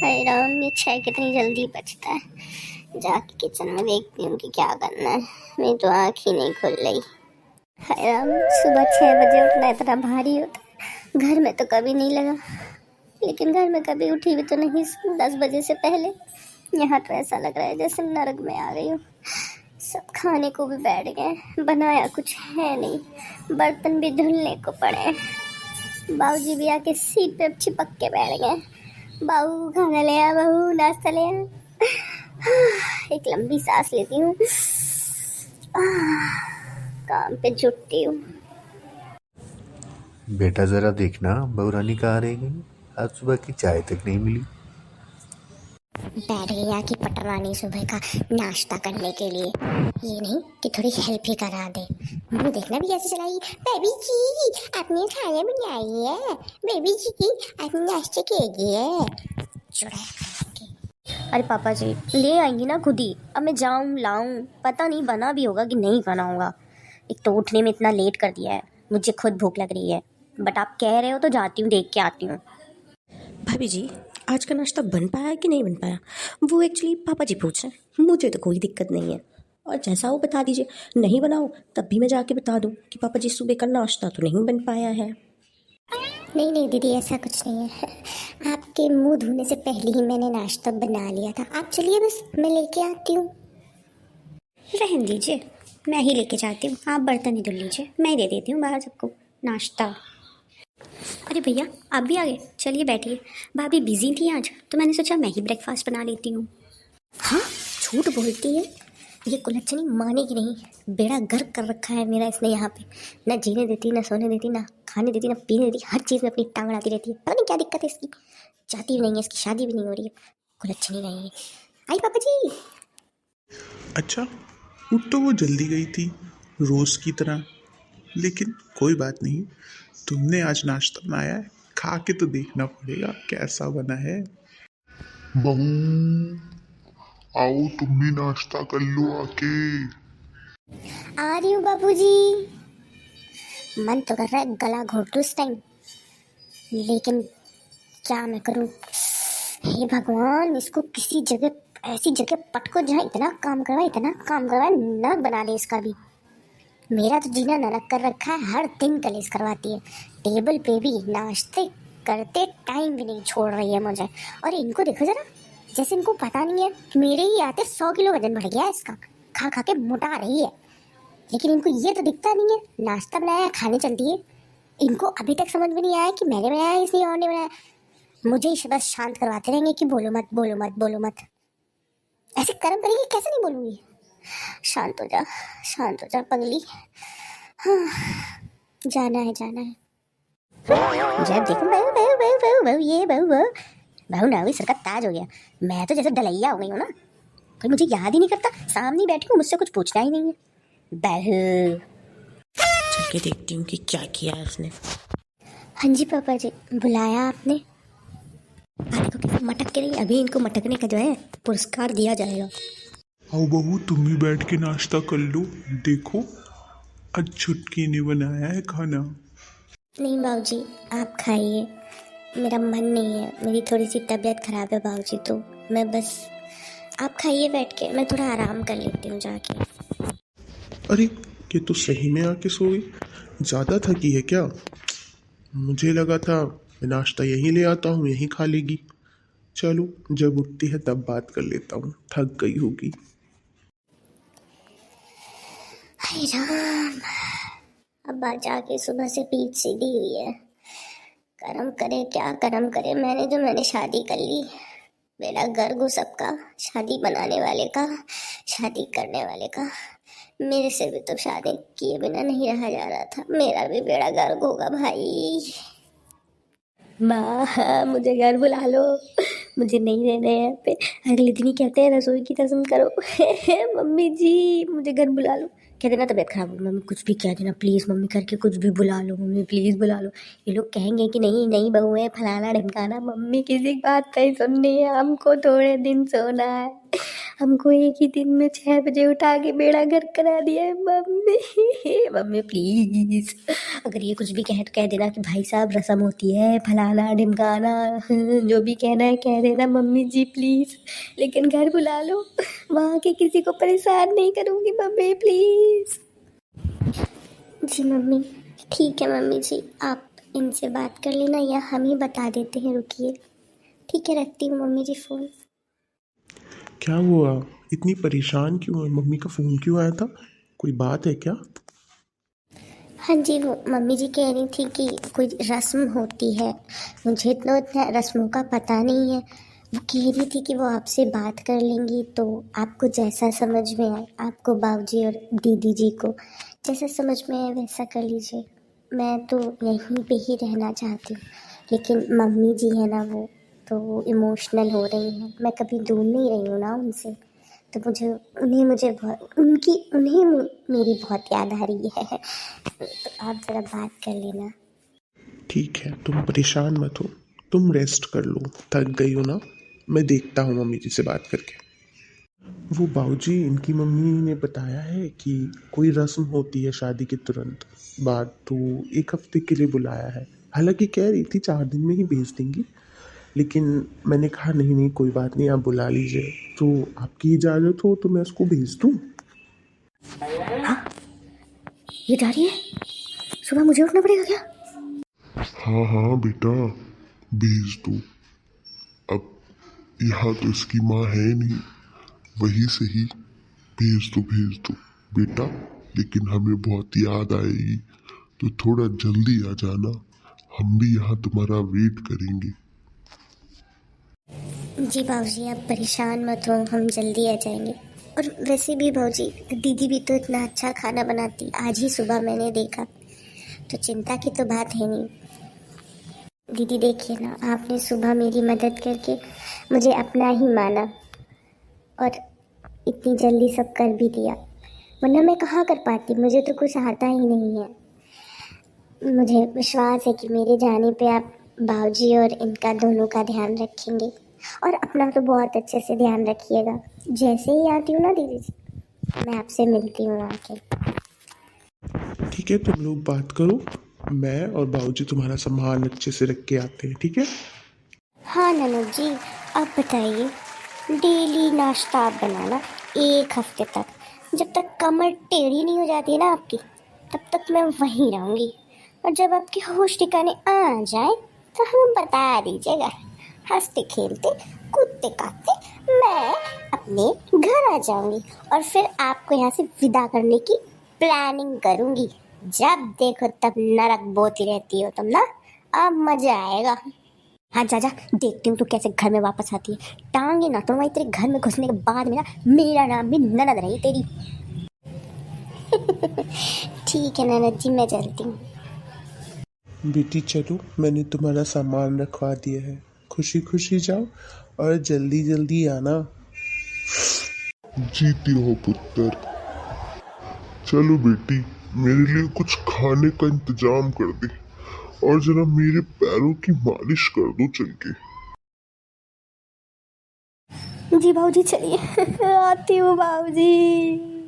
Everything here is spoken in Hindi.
अरे राम, ये चाय कितनी जल्दी बचता है। जाके किचन में देखती हूँ कि क्या करना है। मेरी तो आँख ही नहीं खुल रही। हाय राम, सुबह 6 बजे उठना इतना भारी होता है। घर में तो कभी नहीं लगा, लेकिन घर में कभी उठी भी तो नहीं 10 बजे से पहले। यहाँ तो ऐसा लग रहा है जैसे नरक में आ गई हूँ। सब खाने को भी बैठ गए, बनाया कुछ है नहीं। बर्तन भी धुलने को पड़े। बाबूजी भी आके सीट पे चिपक के बैठ गए। बहू खाना ले आ, बहू नाश्ता ले आ। एक लंबी सांस लेती हूँ। काम पे जुटती हूँ। बेटा जरा देखना बहू रानी कहाँ रह गई। आज सुबह की चाय तक नहीं मिली। बैठ गई आके पटरानी सुबह का नाश्ता करने के लिए। ये नहीं कि थोड़ी हेल्प ही करा दे। मुझे देखना भी ऐसे चलाई। बेबी जी आपने खाना बनाई है, बेबी जी आपने नाश्ते किए है। अरे पापा जी ले आएंगी ना खुद ही। अब मैं जाऊं लाऊं, पता नहीं बना भी होगा कि नहीं बना होगा। एक तो उठने में इतना लेट कर दिया है, मुझे खुद भूख लग रही है। बट आप कह रहे हो तो जाती हूँ, देख के आती हूँ। भाभी जी आज का नाश्ता बन पाया कि नहीं बन पाया, वो एक्चुअली पापा जी पूछ रहे हैं। मुझे तो कोई दिक्कत नहीं है, और जैसा वो बता दीजिए। नहीं बनाओ तब भी मैं जाके बता दूँ कि पापा जी सुबह का नाश्ता तो नहीं बन पाया है। नहीं नहीं दीदी, ऐसा कुछ नहीं है। आपके मुंह धोने से पहले ही मैंने नाश्ता बना लिया था। आप चलिए, बस मैं लेके आती हूँ। रहने दीजिए, मैं ही लेके जाती हूँ। आप बर्तन ही धुल लीजिए, मैं ही दे देती हूँ बाहर सबको नाश्ता। अरे भैया आप भी आ गए, चलिए बैठिए। भाभी बिजी थी आज, तो मैंने सोचा मैं ही ब्रेकफास्ट बना लेती हूँ। हाँ, झूठ बोलती है ये कुलच्छनी, मानेगी नहीं। बेड़ा गर्क कर रखा है मेरा इसने यहाँ पे। ना जीने देती, ना सोने देती, ना खाने देती, ना पीने देती। हर चीज़ में अपनी टांग अड़ाती रहती है। पता नहीं क्या दिक्कत है इसकी। जाती भी नहीं है, इसकी शादी भी नहीं हो रही है। कुलच्छनी नहीं है। आई पापा जी। अच्छा, उठ तो वो जल्दी गई थी रोज़ की तरह, लेकिन कोई बात नहीं। तुमने आज नाश्ता बनाया है, खा के तो देखना पड़ेगा कैसा बना है। बहू आओ, तुम भी नाश्ता कर लो आके। आ रही हूँ बाबूजी। मन तो कर रहा है गला घोट दूँ इस टाइम, लेकिन क्या मैं करूँ। हे भगवान, इसको किसी जगह, ऐसी जगह पटको जहाँ इतना काम करवाए, नरक बना दे इसका भी। मेरा तो जीना नरक कर रखा है। हर दिन कलेश करवाती है। टेबल पे भी नाश्ते करते टाइम भी नहीं छोड़ रही है मुझे। और इनको देखो जरा, जैसे इनको पता नहीं है कि मेरे ही आते 100 किलो वजन बढ़ गया है इसका। खा खा के मोटा रही है, लेकिन इनको ये तो दिखता नहीं है। नाश्ता बनाया, खाने चलती है। इनको अभी तक समझ में नहीं आया कि मैंने बनाया है, इसलिए और ने बनाया। मुझे ही बस शांत करवाते रहेंगे कि बोलो मत, बोलो मत, बोलो मत। ऐसे कर्म करेगी, कैसे नहीं बोलूँगी। शांत हो जा, शांत हो जा पगली। हाँ, जाना है, जाना है। जब देखो बहू बहू बहू बहू बहू, ये बहू बहू बहू ना हुई, सर का ताज हो गया। मैं तो जैसे डलैया हो गई हूँ ना, कोई मुझे याद ही नहीं करता। सामने बैठी हूँ, मुझसे कुछ पूछना ही नहीं है। बहू चल के देखती हूँ कि क्या किया है उसने। हाँ जी पापा जी, बुलाया आपने। देखो कैसे मटक के रही। अभी इनको मटकने का जो है पुरस्कार दिया जाएगा। आओ बहू, तुम भी बैठ के नाश्ता कर लो। देखो आज छुटकी ने बनाया है खाना। नहीं बाबूजी, आप खाइए। मेरा मन नहीं है, मेरी थोड़ी सी तबीयत खराब है बाबूजी, तो मैं बस, आप खाइए बैठ के, मैं थोड़ा आराम कर लेती हूँ जाके। अरे ये तो सही में आके सो गई। ज़्यादा थकी है क्या? मुझे लगा था मैं नाश्ता यहीं ले आता हूँ, यहीं खा लेगी। चलो जब उठती है तब बात कर लेता हूँ, थक गई होगी। हाय राम, अब जाके सुबह से पीठ सीधी हुई है। कर्म करे क्या कर्म करे, मैंने शादी कर ली। बेड़ा गर्ग हो सबका, शादी बनाने वाले का, शादी करने वाले का। मेरे से भी तो शादी किए बिना नहीं रहा जा रहा था। मेरा भी बेड़ा गर्ग होगा भाई। माँ हाँ, मुझे घर बुला लो, मुझे नहीं रहना है यहाँ पे। अगले दिन ही कहते हैं रसोई की रस्म करो। मम्मी जी मुझे घर बुला लो। कह देना तबीयत खराब हो, मम्मी कुछ भी कह देना प्लीज़, मम्मी करके कुछ भी बुला लो, मम्मी प्लीज़ बुला लो। ये लोग कहेंगे कि नहीं नहीं बहू है, फलाना ढमकाना। मम्मी किसी बात नहीं सुननी है, हमको थोड़े दिन सोना है। हमको एक ही दिन में 6 बजे उठा के बेड़ा गर्क करा दिया है मम्मी। मम्मी प्लीज़, अगर ये कुछ भी कह देना कि भाई साहब रस्म होती है फलाना ढिमकाना, जो भी कहना है कह देना मम्मी जी प्लीज़, लेकिन घर बुला लो, वहाँ के किसी को परेशान नहीं करूँगी मम्मी प्लीज़। जी मम्मी, ठीक है मम्मी जी, आप इनसे बात कर लेना या हम ही बता देते हैं, रुकिए। ठीक है, रखती हूँ मम्मी जी फ़ोन। क्या हुआ, इतनी परेशान क्यों है? मम्मी का फ़ोन क्यों आया था? कोई बात है क्या? हाँ जी, वो मम्मी जी कह रही थी कि कोई रस्म होती है, मुझे तो इतना रस्मों का पता नहीं है। वो कह रही थी कि वो आपसे बात कर लेंगी, तो आपको जैसा समझ में आए, आपको बाबूजी और दीदी जी को जैसा समझ में आए वैसा कर लीजिए। मैं तो यहीं पे ही रहना चाहती हूँ, लेकिन मम्मी जी है ना, वो तो इमोशनल हो रही हैं। मैं कभी दूर नहीं रही हूँ ना उनसे, तो मुझे उन्हें मेरी बहुत याद आ रही है। तो आप ज़रा बात कर लेना। ठीक है, तुम परेशान मत हो, तुम रेस्ट कर लो, थक गई हो ना। मैं देखता हूँ मम्मी जी से बात करके। वो बाबूजी, इनकी मम्मी ने बताया है कि कोई रस्म होती है शादी के तुरंत बाद, तो 1 हफ्ते के लिए बुलाया है। हालांकि कह रही थी 4 दिन में ही भेज देंगी, लेकिन मैंने कहा नहीं नहीं कोई बात नहीं, आप बुला लीजिए। तो आपकी इजाज़त हो तो मैं उसको भेज दूँ? ये जा रही है, सुबह मुझे उठना पड़ेगा क्या? हाँ हाँ बेटा, भेज दो। अब यहाँ तो इसकी माँ है नहीं, वही सही, भेज दो बेटा। लेकिन हमें बहुत याद आएगी, तो थोड़ा जल्दी आ जाना, हम भी यहाँ तुम्हारा वेट करेंगे। जी बाबूजी, आप परेशान मत हो, हम जल्दी आ जाएंगे। और वैसे भी बाबूजी, दीदी भी तो इतना अच्छा खाना बनाती, आज ही सुबह मैंने देखा, तो चिंता की तो बात है नहीं। दीदी देखिए ना, आपने सुबह मेरी मदद करके मुझे अपना ही माना और इतनी जल्दी सब कर भी दिया, वरना मैं कहाँ कर पाती, मुझे तो कुछ आता ही नहीं है। मुझे विश्वास है कि मेरे जाने पे आप बाबूजी और इनका दोनों का ध्यान रखेंगे, और अपना तो बहुत अच्छे से ध्यान रखिएगा। जैसे ही आती हूँ ना दीदी जी, मैं आपसे मिलती हूँ आके। ठीक है, तुम लोग बात करो, मैं और बाबूजी तुम्हारा सामान अच्छे से रख के आते हैं, ठीक है? हाँ ननद जी, आप बताइए, डेली नाश्ता आप बनाना 1 हफ्ते तक, जब तक कमर टेढ़ी नहीं हो जाती है ना आपकी, तब तक मैं वहीं रहूँगी। और जब आपके होश ठिकाने आ जाए तो हमें बता दीजिएगा, हंसते खेलते कूदते काटते मैं अपने घर आ जाऊंगी, और फिर आपको यहाँ से विदा करने की प्लानिंग करूंगी। जब देखो तब नरक बोती रहती हो तुम ना, अब मजा आएगा। हाँ जा जा, देखती हूँ तू कैसे घर में वापस आती है। टांगे ना तो तेरे घर में घुसने के बाद में ना मेरा नाम भी ननद रही तेरी। ठीक है ननद जी, मैं चलती हूँ। बेटी चलो, मैंने तुम्हारा सामान रखवा दिया है, खुशी खुशी जाओ और जल्दी जल्दी आना। जीती हो पुत्र। चलो बेटी, मेरे लिए कुछ खाने का इंतजाम कर दे, और जरा मेरे पैरों की मालिश कर दो चल के। जी बाबूजी चलिए। आती हूँ बाबूजी।